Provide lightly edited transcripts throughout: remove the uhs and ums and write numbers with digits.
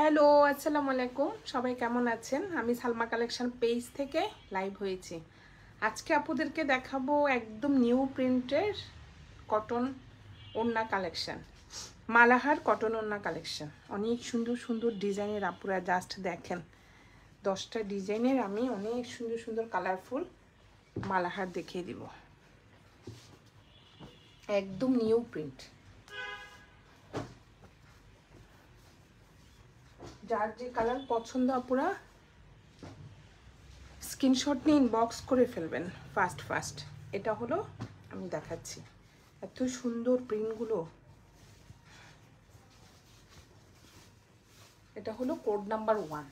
Hello, আসসালামু আলাইকুম। সবাই কেমন আছেন? আমি সালমা কালেকশন পেজ থেকে লাইভ হয়েছি। আজকে আপুদেরকে দেখাবো একদম নিউ প্রিন্টের কটন ওড়না কালেকশন, মালাহার কটন ওড়না কালেকশন। অনেক সুন্দর সুন্দর ডিজাইনের আপুরা জাস্ট দেখেন, 10টা ডিজাইনের আমি অনেক সুন্দর সুন্দর কালারফুল মালাহার দেখিয়ে দিব। একদম নিউ প্রিন্ট। যার যে কালার পছন্দ আপুরা স্ক্রিনশট নিয়ে ইনবক্স করে ফেলবেন ফাস্ট। এটা হলো আমি দেখাচ্ছি, এত সুন্দর প্রিন্টগুলো। এটা হলো কোড নাম্বার 1।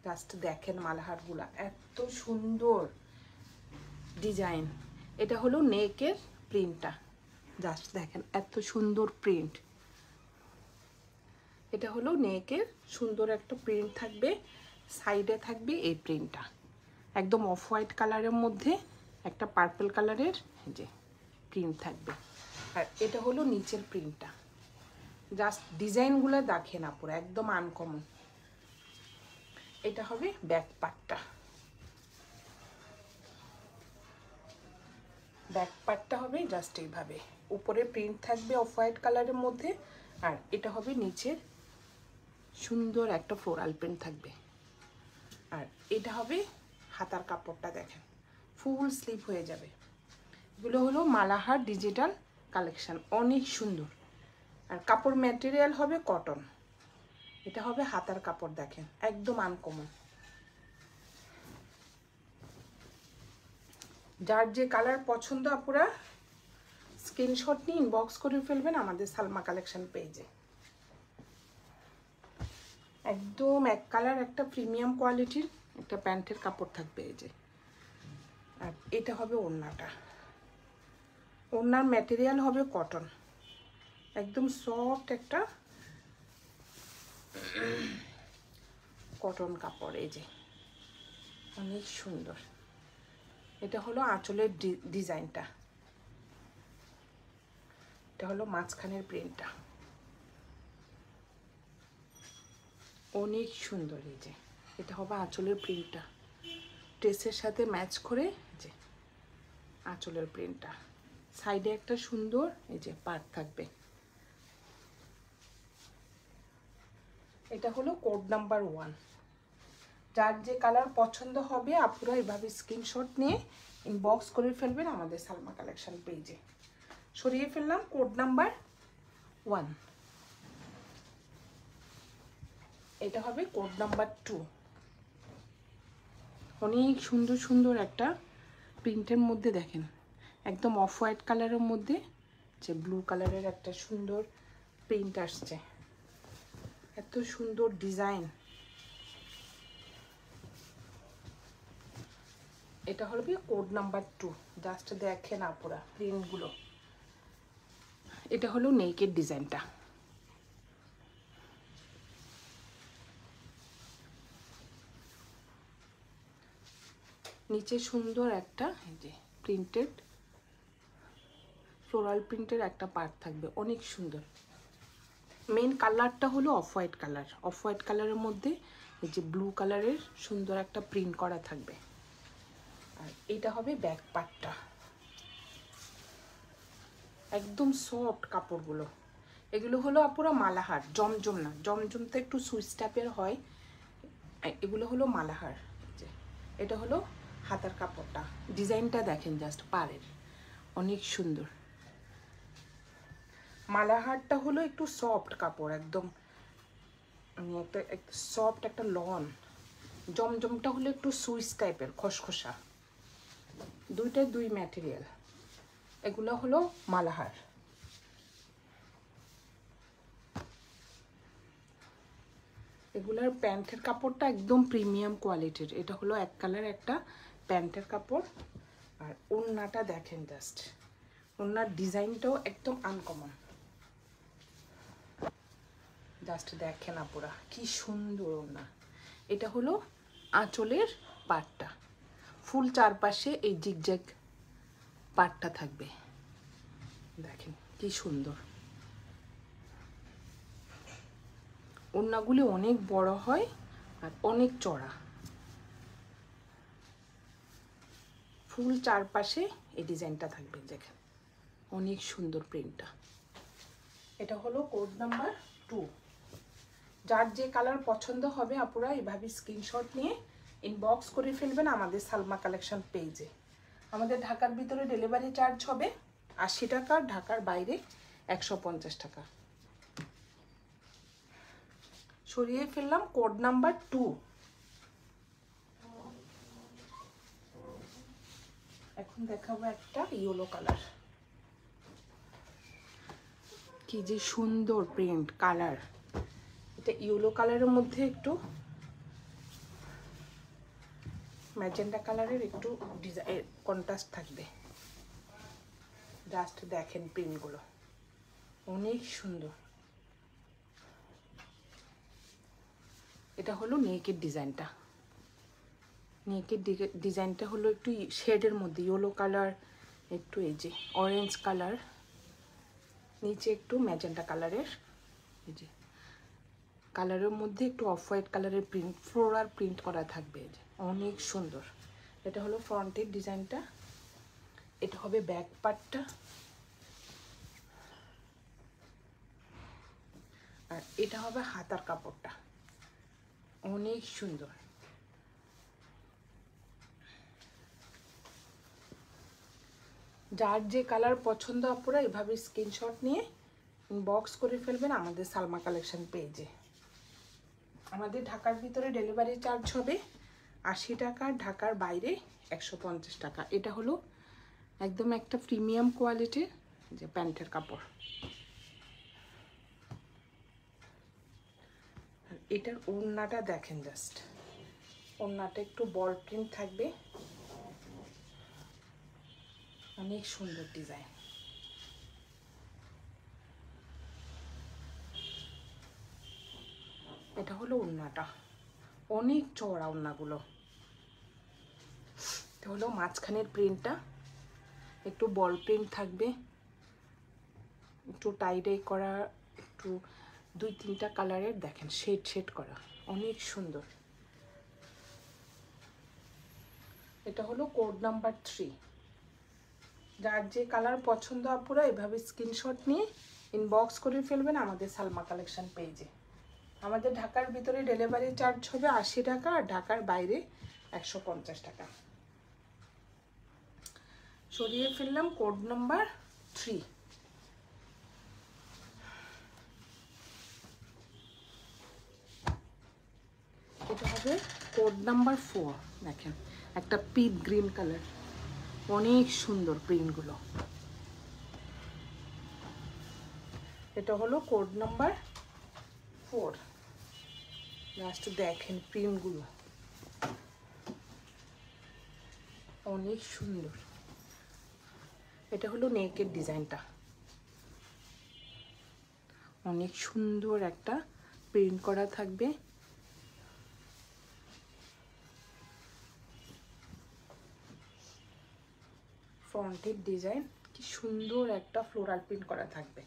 জাস্ট দেখেন মালাহারগুলা এত সুন্দর ডিজাইন। এটা হলো নেকের প্রিন্টটা, জাস্ট দেখেন এত সুন্দর প্রিন্ট। এটা হলো নেকের সুন্দর একটা প্রিন্ট থাকবে, সাইডে থাকবে এই প্রিন্টটা একদম অফ হোয়াইট কালারের মধ্যে একটা পার্পল কালারের যে প্রিন্ট থাকবে। আর এটা হলো নিচের প্রিন্টটা। জাস্ট ডিজাইনগুলো দেখেন আপুরা একদম আনকমন। এটা হবে ব্যাক পার্টটা। ব্যাক পার্টটা হবে জাস্ট এইভাবে, উপরে প্রিন্ট থাকবে অফ হোয়াইট কালারের মধ্যে, আর এটা হবে নিচের সুন্দর একটা ফ্লোরাল প্রিন্ট থাকবে। আর এটা হবে হাতার কাপড়টা, দেখেন ফুল স্লিভ হয়ে যাবে। এগুলো হলো মালাহার ডিজিটাল কালেকশন, অনেক সুন্দর। আর কাপড় ম্যাটেরিয়াল হবে কটন। এটা হবে হাতার কাপড়, দেখেন একদম আনকমন। যার যে কালার পছন্দ আপুরা স্ক্রিনশট নিয়ে ইনবক্স করে ফেলবেন আমাদের সালমা কালেকশন পেজে। একদম এক কালার একটা প্রিমিয়াম কোয়ালিটির একটা প্যান্টের কাপড় থাকবে এই যে। আর এটা হবে ওড়নাটা। ওড়নার ম্যাটেরিয়াল হবে কটন, একদম সফট একটা কটন কাপড় এই যে, অনেক সুন্দর। এটা হলো আঁচলের ডিজাইনটা, এটা হলো মাঝখানের প্রিন্টটা, অনেক সুন্দর এই যে। এটা হবে আঁচলের প্রিন্টটা, ড্রেসের সাথে ম্যাচ করে যে আঁচলের প্রিন্টটা। সাইডে একটা সুন্দর এই যে পার্ট থাকবে। এটা হলো কোড নাম্বার 1। যার যে কালার পছন্দ হবে আপুরা এভাবে স্ক্রিনশট নিয়ে ইনবক্স করে ফেলবেন আমাদের সালমা কালেকশন পেজে। সরিয়ে ফেললাম কোড নাম্বার 1। এটা হবে কোড নাম্বার 2। অনেক সুন্দর সুন্দর একটা প্রিন্টের মধ্যে দেখেন, একদম অফ হোয়াইট কালারের মধ্যে যে ব্লু কালারের একটা সুন্দর প্রিন্ট আসছে, এত সুন্দর ডিজাইন। এটা হলো কোড নাম্বার 2। জাস্ট দেখেন আপুরা প্রিন্টগুলো। এটা হলো নেকের ডিজাইনটা, নিচে সুন্দর একটা এই যে প্রিন্টেড ফ্লোরাল প্রিন্টের একটা পার্ট থাকবে, অনেক সুন্দর। মেন কালারটা হলো off white colour, off white কালারের মধ্যে এই যে ব্লু কালারের সুন্দর একটা প্রিন্ট করা থাকবে। আর এটা হবে ব্যাক পার্টটা, একদম সফট কাপড়গুলো। এগুলো হলো আপুরা মালাহার, জমজম না, জমজম তো একটু সুইচ টাইপের হয়, এগুলো হলো মালাহার। যে এটা হলো হাতার কাপড়টা, ডিজাইনটা দেখেন জাস্ট পাড়ের, অনেক সুন্দর। মালাহারটা হলো একটু সফট কাপড়, একদম একটা সফট একটা লন। জমজমটা হলো একটু সুইচ টাইপের খসখসা, দুইটাই দুই ম্যাটেরিয়াল। এগুলো হলো মালাহার। এগুলার প্যান্টের কাপড়টা একদম প্রিমিয়াম কোয়ালিটির। এটা হলো এক কালার একটা প্যান্টের কাপড়। আর ওড়নাটা দেখেন জাস্ট, ওড়নার ডিজাইনটাও একদম আনকমন। জাস্ট দেখেন আপুরা কি সুন্দর ওড়না। এটা হলো আঁচলের পাটটা, ফুল চারপাশে এই জিগজ্যাগ পাটটা থাকবে, দেখেন কি সুন্দর। ওড়নাগুলি অনেক বড় হয় আর অনেক চড়া, ফুল চারপাশে এই ডিজাইনটা থাকবে, দেখেন অনেক সুন্দর প্রিন্টটা। এটা হলো কোড নাম্বার 2। যার যে কালার পছন্দ হবে আপুরা এভাবে স্ক্রিনশট নিয়ে ইনবক্স করে ফেলবেন আমাদের সালমা কালেকশন পেজে। আমাদের ঢাকার ভিতরে ডেলিভারি চার্জ হবে 80 টাকা, ঢাকার বাইরে 150 টাকা। সরিয়ে ফেললাম কোড নাম্বার 2। এখন দেখাবো একটা ইয়েলো কালার, কি যে সুন্দর প্রিন্ট কালার। এটা ইয়েলো কালারের মধ্যে একটু ম্যাজেন্ডা কালারের একটু ডিজাইন কন্ট্রাস্ট থাকবে। জাস্ট দেখেন প্রিন্টগুলো অনেক সুন্দর। এটা হলো নেকের ডিজাইনটা, নেকের ডিজাইনটা হলো একটু শেডের মধ্যে ইয়েলো কালার, একটু এই যে অরেঞ্জ কালার, নিচে একটু ম্যাজেন্টা কালারের, এই যে কালারের মধ্যে একটু অফ হোয়াইট কালারের প্রিন্ট, ফ্লোরাল প্রিন্ট করা থাকবে, এই যে অনেক সুন্দর। এটা হলো ফ্রন্টের ডিজাইনটা, এটা হবে ব্যাক পার্টটা, আর এটা হবে হাতার কাপড়টা, অনেক সুন্দর। যার যে কালার পছন্দ আপনারা এভাবে স্ক্রিনশট নিয়ে ইনবক্স করে ফেলবেন আমাদের সালমা কালেকশন পেজে। আমাদের ঢাকার ভিতরে ডেলিভারি চার্জ হবে 80 টাকা, ঢাকার বাইরে 150 টাকা। এটা হলো একদম একটা প্রিমিয়াম কোয়ালিটির যে প্যান্টের কাপড়। এটার ওড়নাটা দেখেন, জাস্ট ওড়নাটা একটু বল প্রিন্ট থাকবে, অনেক সুন্দর ডিজাইন। এটা হলো ওড়নাটা, অনেক চওড়া ওড়নাগুলো। এটা হলো মাঝখানের প্রিন্টটা, একটু বল প্রিন্ট থাকবে, একটু টাইডাই করা, একটু 2-3টা কালারের দেখেন শেড শেড করা, অনেক সুন্দর। এটা হলো কোড নাম্বার 3। যার যে কালার পছন্দ আপুরা এভাবে স্ক্রিনশট নিয়ে ইনবক্স করে ফেলবেন আমাদের সালমা কালেকশন পেজে। আমাদের ঢাকার ভিতরে ডেলিভারি চার্জ হবে 80 টাকা, আর ঢাকার বাইরে 150 টাকা। সরিয়ে ফেললাম কোড নাম্বার 3। এটা হবে কোড নাম্বার 4। দেখেন একটা পিট গ্রিন কালার, অনেক সুন্দর প্রিন্টগুলো। এটা হলো কোড নাম্বার 4। লাস্ট দেখেন প্রিন্টগুলো অনেক সুন্দর। এটা হলো নেকের ডিজাইনটা, অনেক সুন্দর একটা প্রিন্ট করা থাকবে। ফ্রন্টের ডিজাইন কি সুন্দর একটা ফ্লোরাল প্রিন্ট করা থাকবে,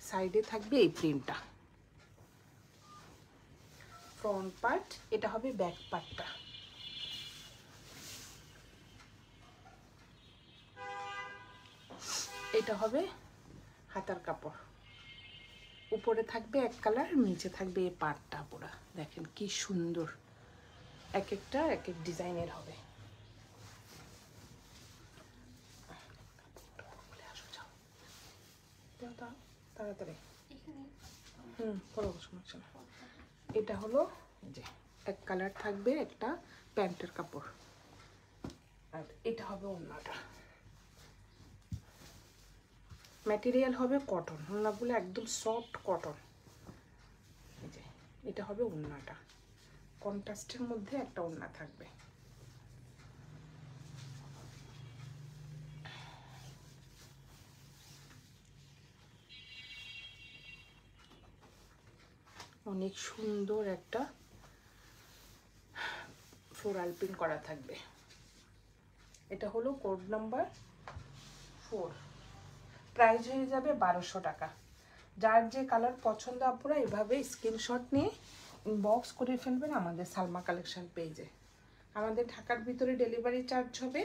সাইডে থাকবে এই প্রিন্টটা ফ্রন্ট পার্ট। এটা হবে ব্যাক পার্টটা। এটা হবে হাতার কাপড়, উপরে থাকবে এক কালার, নিচে থাকবে এই পার্টটা পুরা। দেখেন কি সুন্দর, এক একটা এক এক ডিজাইনের হবে। তাড়াতাড়ি এটা হলো যে এক কালার থাকবে, একটা প্যান্টের কাপড়, আর এটা হবে ওড়নাটা। ম্যাটেরিয়াল হবে কটন, ওড়নাগুলো একদম সফট কটন। এই যে এটা হবে ওড়নাটা, কন্ট্রাস্টের মধ্যে একটা ওড়না থাকবে। অনেক সুন্দর একটা ফ্লোরাল প্রিন্ট করা থাকবে। এটা হলো কোড নাম্বার 4। প্রাইস হয়ে যাবে 1200 টাকা। যার যে কালার পছন্দ আপনারা এভাবে স্ক্রিনশট নিয়ে ইনবক্স করে ফেলবেন আমাদের সালমা কালেকশন পেজে। আমাদের ঢাকার ভিতরে ডেলিভারি চার্জ হবে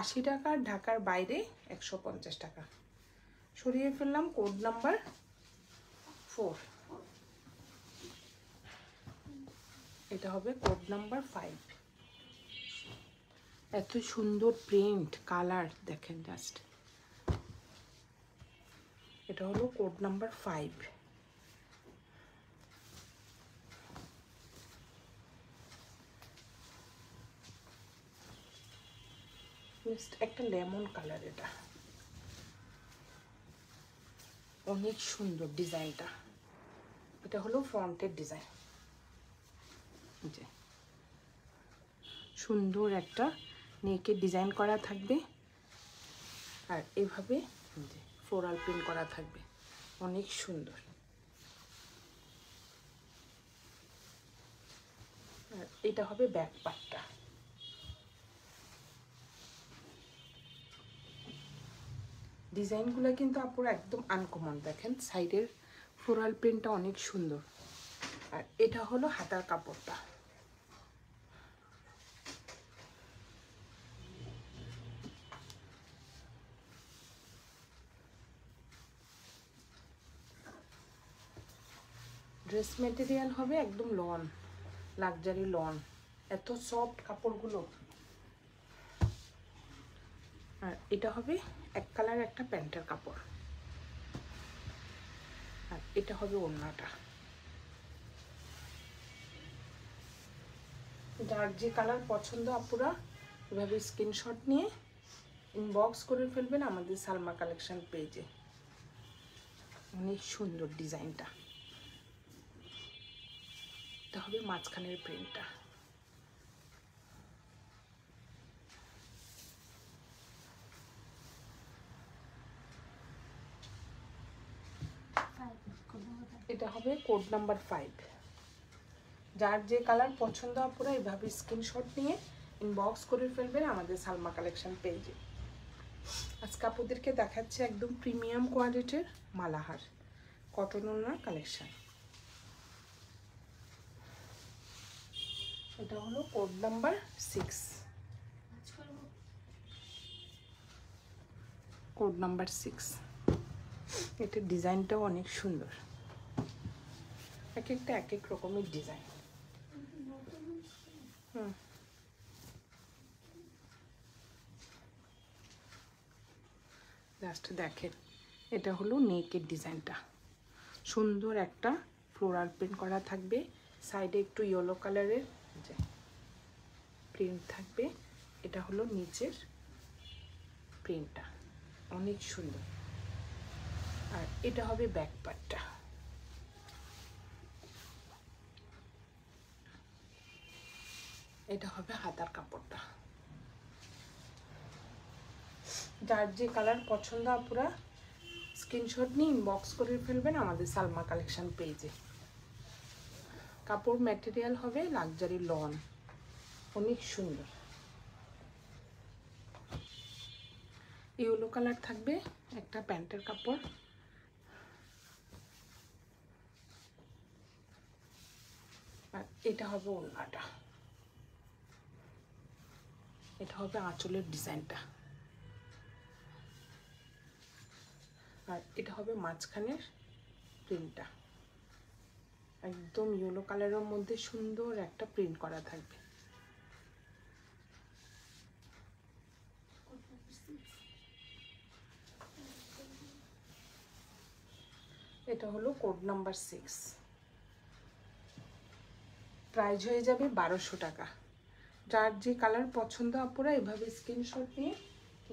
80 টাকা, ঢাকার বাইরে 150 টাকা। সরিয়ে ফেললাম কোড নাম্বার 4, এটা হবে কোড নাম্বার 5। এত সুন্দর প্রিন্ট কালার দেখেন জাস্ট। এটা হলো কোড নাম্বার 5। একটা লেমন কালার, এটা অনেক সুন্দর ডিজাইনটা। এটা হলো ফ্রন্টের ডিজাইন, যে সুন্দর একটা নেকের ডিজাইন করা থাকবে আর এভাবে যে ফ্লোরাল প্রিন্ট করা থাকবে, অনেক সুন্দর। আর এটা হবে ব্যাক পার্টটা। ডিজাইনগুলো কিন্তু আপনারা একদম আনকমন, দেখেন সাইডের ফ্লোরাল প্রিন্টটা অনেক সুন্দর। আর এটা হলো হাতার কাপড়টা। ড্রেস মেটেরিয়াল হবে একদম লন, লাক্সারি লন, এত সফট কাপড়গুলো। আর এটা হবে এক কালার একটা প্যান্টের কাপড়। আর এটা হবে ওড়নাটা। যার যে কালার পছন্দ আপুরা এভাবে স্ক্রিনশট নিয়ে ইনবক্স করে ফেলবেন আমাদের সালমা কালেকশন পেজে। অনেক সুন্দর ডিজাইনটা। এটা হবে মাঝখানের প্রিন্টটা। এটা হবে কোড নাম্বার 5। যার যে কালার পছন্দ আপুরা এভাবে স্ক্রিনশট নিয়ে ইনবক্স করে ফেলবেন আমাদের সালমা কালেকশন পেজে। আজকে আপুদেরকে দেখাচ্ছে একদম প্রিমিয়াম কোয়ালিটির মালাহার কটন ওড়নার কালেকশন। এটা হলো কোড নাম্বার 6, কোড নাম্বার 6। এটার ডিজাইনটাও অনেক সুন্দর, এক একটা এক এক রকমের ডিজাইন। জাস্ট দেখেন, এটা হলো নেকের ডিজাইনটা। সুন্দর একটা ফ্লোরাল প্রিন্ট করা থাকবে, সাইডে একটু ইয়েলো কালারের যে প্রিন্ট থাকবে। এটা হলো নিচের প্রিন্টটা, অনেক সুন্দর। আর এটা হবে ব্যাক পার্টটা। এটা হবে হাতার কাপড়টা। যার যে কালার পছন্দ আপুরা স্ক্রিনশট নিয়ে ইনবক্স করে ফেলবেন আমাদের সালমা কালেকশন পেজে। কাপড় ম্যাটেরিয়াল হবে লাক্সারি লন, অনেক সুন্দর। ইয়েলো কালার থাকবে একটা প্যান্টের কাপড়। আর এটা হবে ওড়নাটা, এটা হবে আঁচলের ডিজাইনটা। আর এটা হবে মাঝখানের প্রিন্টটা, একদম ইয়েলো কালারের মধ্যে সুন্দর একটা প্রিন্ট করা থাকবে। এটা হলো কোড নাম্বার 6। প্রাইস হয়ে যাবে 1200 টাকা। যার যে কালার পছন্দ আপুরা এভাবে স্ক্রিনশট নিয়ে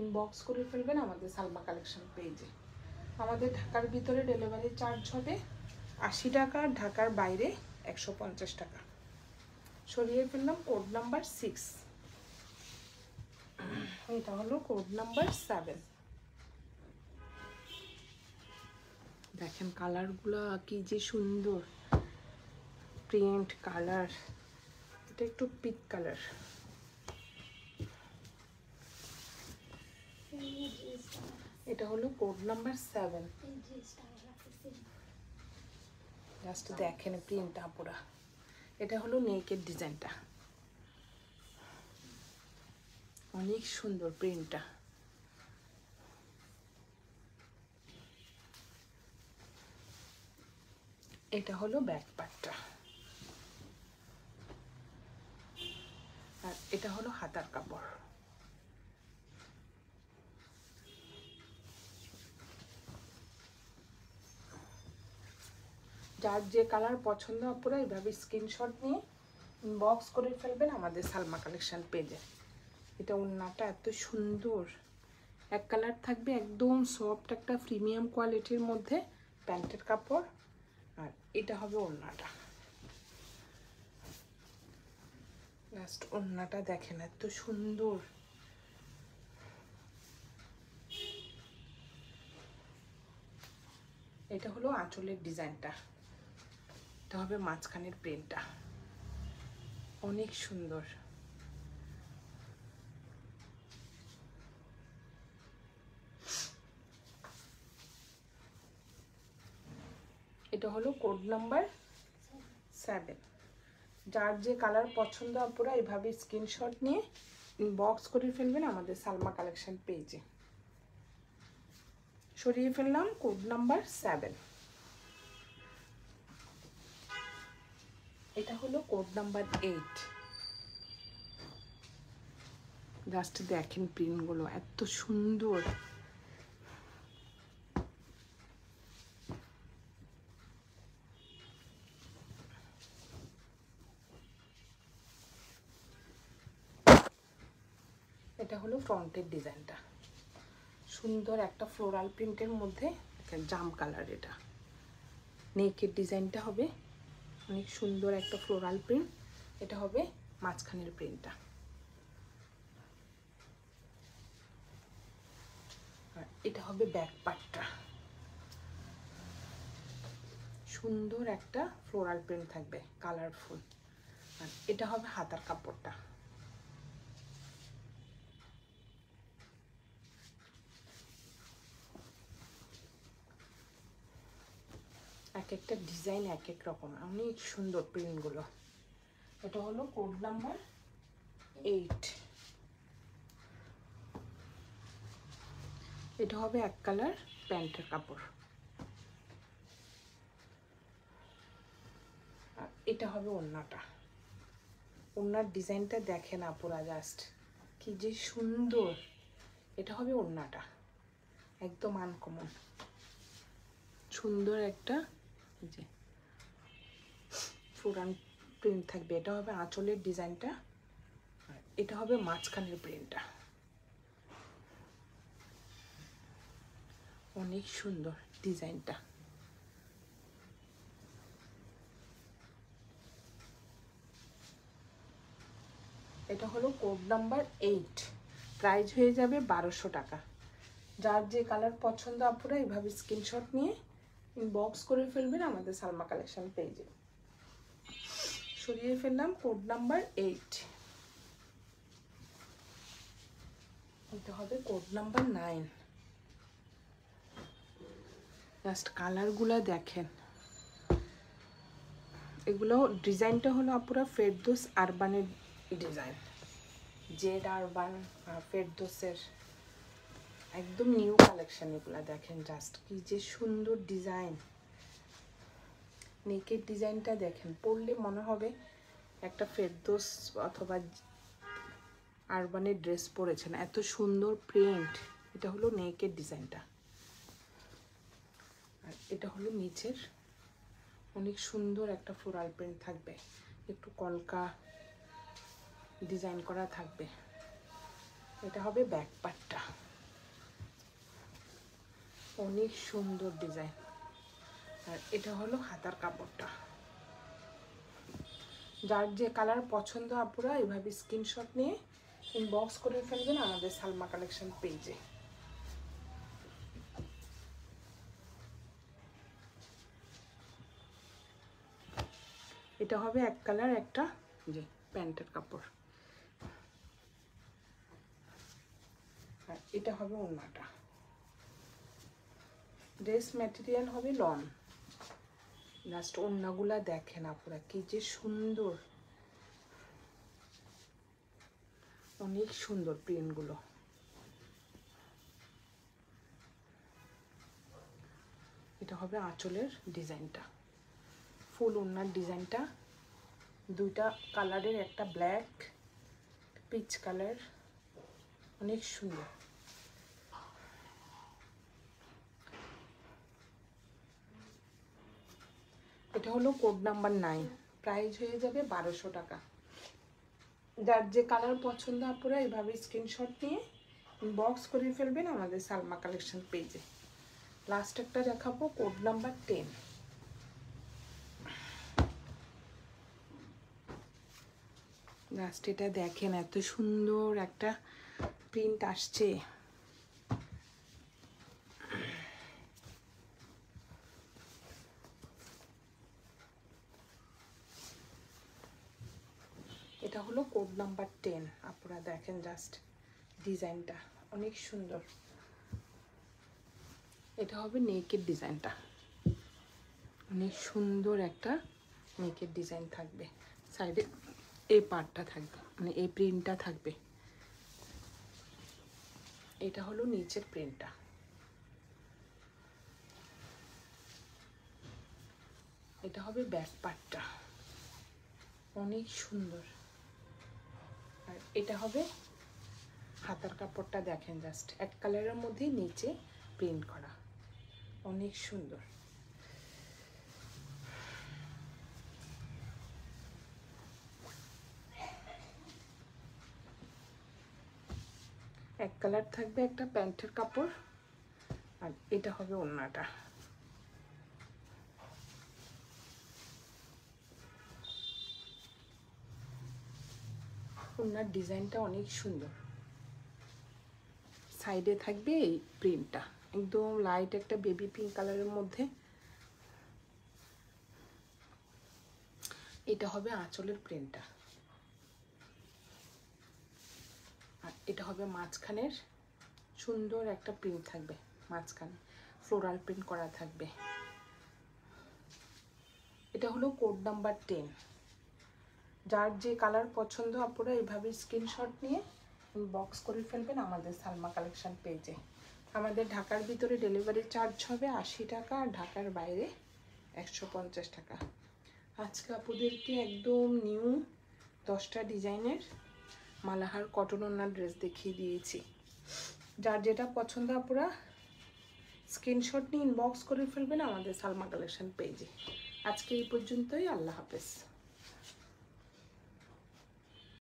ইনবক্স করে ফেলবেন আমাদের সালমা কালেকশন পেজে। আমাদের ঢাকার ভিতরে ডেলিভারি চার্জ হবে 80 টাকা, ঢাকার বাইরে 150 টাকা। সরিয়ে ফেললাম কোড নাম্বার 6। এটা হলো কোড নাম্বার 7। দেখেন কালারগুলো কি যে সুন্দর, প্রিন্ট কালার। এটা একটু পিক কালার। এটা হলো কোড নাম্বার 7। জাস্ট দেখেন প্রিন্টটা পুরা। এটা হলো নেকের ডিজাইনটা, অনেক সুন্দর প্রিন্টটা। এটা হলো ব্যাক পার্টটা, আর এটা হলো হাতার কাপড়। যার যে কালার পছন্দ আপনারা এইভাবে স্ক্রিনশট নিয়ে ইনবক্স করে ফেলবেন আমাদের সালমা কালেকশন পেজে। এটা ওড়নাটা এত সুন্দর, এক কালার থাকবে, একদম সফট একটা প্রিমিয়াম কোয়ালিটির মধ্যে প্যান্টের কাপড়। আর এটা হবে ওড়নাটা, লাস্ট ওড়নাটা দেখেন এত সুন্দর। এটা হলো আঁচলের ডিজাইনটা, এটা হবে মাঝখানের প্রিন্টটা, অনেক সুন্দর। এটা হলো কোড নাম্বার 7। যার যে কালার পছন্দ আপনারা এইভাবে স্ক্রিনশট নিয়ে ইনবক্স করে ফেলবেন আমাদের সালমা কালেকশন পেজে। সরিয়ে ফেললাম কোড নাম্বার 7। এটা হলো কোড নাম্বার 8। জাস্ট দেখেন প্রিন্টগুলো এত সুন্দর। এটা হলো ফ্রন্টের ডিজাইনটা, সুন্দর একটা ফ্লোরাল প্রিন্টের মধ্যে জাম কালার। এটা নেকের ডিজাইনটা হবে অনেক সুন্দর একটা ফ্লোরাল প্রিন্ট। এটা হবে মাঝখানের প্রিন্টটা, আর এটা হবে ব্যাক পার্টটা, সুন্দর একটা ফ্লোরাল প্রিন্ট থাকবে কালারফুল। আর এটা হবে হাতার কাপড়টা, এক একটা ডিজাইন এক এক রকম, অনেক সুন্দর প্রিন্টগুলো। এটা হলো কোড নাম্বার 8। এটা হবে এক কালার প্যান্টের কাপড়, আর এটা হবে ওড়নাটা। ওড়নার ডিজাইনটা দেখেন আপুরা, জাস্ট কি যে সুন্দর। এটা হবে ওড়নাটা, একদম আনকমন সুন্দর একটা যে ফ্লোরাল প্রিন্ট থাকবে। এটা হবে আঁচলের ডিজাইনটা, আর এটা হবে মাঝখানের প্রিন্টটা, অনেক সুন্দর ডিজাইনটা। এটা হলো কোড নাম্বার 8। প্রাইস হয়ে যাবে 1200 টাকা। যার যে কালার পছন্দ আপনারা এইভাবে স্ক্রিনশট নিয়ে ইনবক্স করে ফেলবেন আমাদের সালমা কালেকশন পেজে। সরিয়ে ফেললাম কোড নাম্বার 8। এটা হবে কোড নাম্বার 9। জাস্ট কালারগুলো দেখেন, এগুলো ডিজাইনটা হলো আপুরা ফেরদৌস আরবানের ডিজাইন। জেড আরবান ফেরদৌসের একদম নিউ কালেকশন। এগুলা দেখেন জাস্ট কি যে সুন্দর ডিজাইন। নেকের ডিজাইনটা দেখেন, পরলে মনে হবে একটা ফেরদৌস অথবা আরবানের ড্রেস পরেছেন, এত সুন্দর প্রিন্ট। এটা হলো নেকের ডিজাইনটা, আর এটা হলো নিচের অনেক সুন্দর একটা ফ্লোরাল প্রিন্ট থাকবে, একটু কলকা ডিজাইন করা থাকবে। এটা হবে ব্যাক পার্টটা, অনেক সুন্দর ডিজাইন। আর এটা হলো হাতার কাপড়টা। যার যে কালার পছন্দ আপুরা এভাবে স্ক্রিনশট নিয়ে ইনবক্স করে ফেলবেন আমাদের সালমা কালেকশন পেজে। এটা হবে এক কালার একটা যে প্যান্টের কাপড়, আর এটা হবে ওড়নাটা। ড্রেস ম্যাটেরিয়াল হবে লন। জাস্ট ওড়নাগুলা দেখেন আপনারা কি যে সুন্দর, অনেক সুন্দর প্রিন্টগুলো। এটা হবে আঁচলের ডিজাইনটা, ফুল ওড়নার ডিজাইনটা। দুইটা কালারের, একটা ব্ল্যাক, পিচ কালার, অনেক সুন্দর। এটা হলো কোড নাম্বার 9, প্রাইস হয়ে যাবে 1200 টাকা। যার যে কালার পছন্দ আপনারা এইভাবে স্ক্রিনশট নিয়ে ইনবক্স করে ফেলবেন আমাদের সালমা কালেকশন পেজে। লাস্ট একটা দেখাবো কোড নাম্বার 10। লাস্ট এটা দেখেন, এত সুন্দর একটা প্রিন্ট আসছে। এটা হলো কোড নাম্বার 10। আপনারা দেখেন জাস্ট ডিজাইনটা অনেক সুন্দর। এটা হবে নেকের ডিজাইনটা, অনেক সুন্দর একটা নেকের ডিজাইন থাকবে। সাইডে এই পার্টটা থাকবে, মানে এই প্রিন্টটা থাকবে। এটা হলো নিচের প্রিন্টটা। এটা হবে ব্যাক পার্টটা, অনেক সুন্দর। আর এটা হবে হাতার কাপড়টা, দেখেন জাস্ট এক কালারের মধ্যে নিচে প্রিন্ট করা, অনেক সুন্দর। এক কালার থাকবে একটা প্যান্টের কাপড়, আর এটা হবে ওড়নাটা। ওড়নার ডিজাইনটা অনেক সুন্দর। সাইডে থাকবে এই প্রিন্টটা, একদম লাইট একটা বেবি পিঙ্ক কালারের মধ্যে। এটা হবে আঁচলের প্রিন্টটা, আর এটা হবে মাঝখানের সুন্দর একটা প্রিন্ট থাকবে, মাঝখানে ফ্লোরাল প্রিন্ট করা থাকবে। এটা হলো কোড নাম্বার 10। যার যে কালার পছন্দ আপনারা এইভাবে স্ক্রিনশট নিয়ে বক্স করে ফেলবেন আমাদের সালমা কালেকশন পেজে। আমাদের ঢাকার ভিতরে ডেলিভারি চার্জ হবে 80 টাকা, আর ঢাকার বাইরে 150 টাকা। আজকে আপনাদেরকে একদম নিউ 10টা ডিজাইনের মালাহার কটন ওড়নার ড্রেস দেখিয়ে দিয়েছি। যার যেটা পছন্দ আপনারা স্ক্রিনশট নিয়ে ইনবক্স করে ফেলবেন আমাদের সালমা কালেকশন পেজে। আজকে এই পর্যন্তই, আল্লাহ হাফেজ।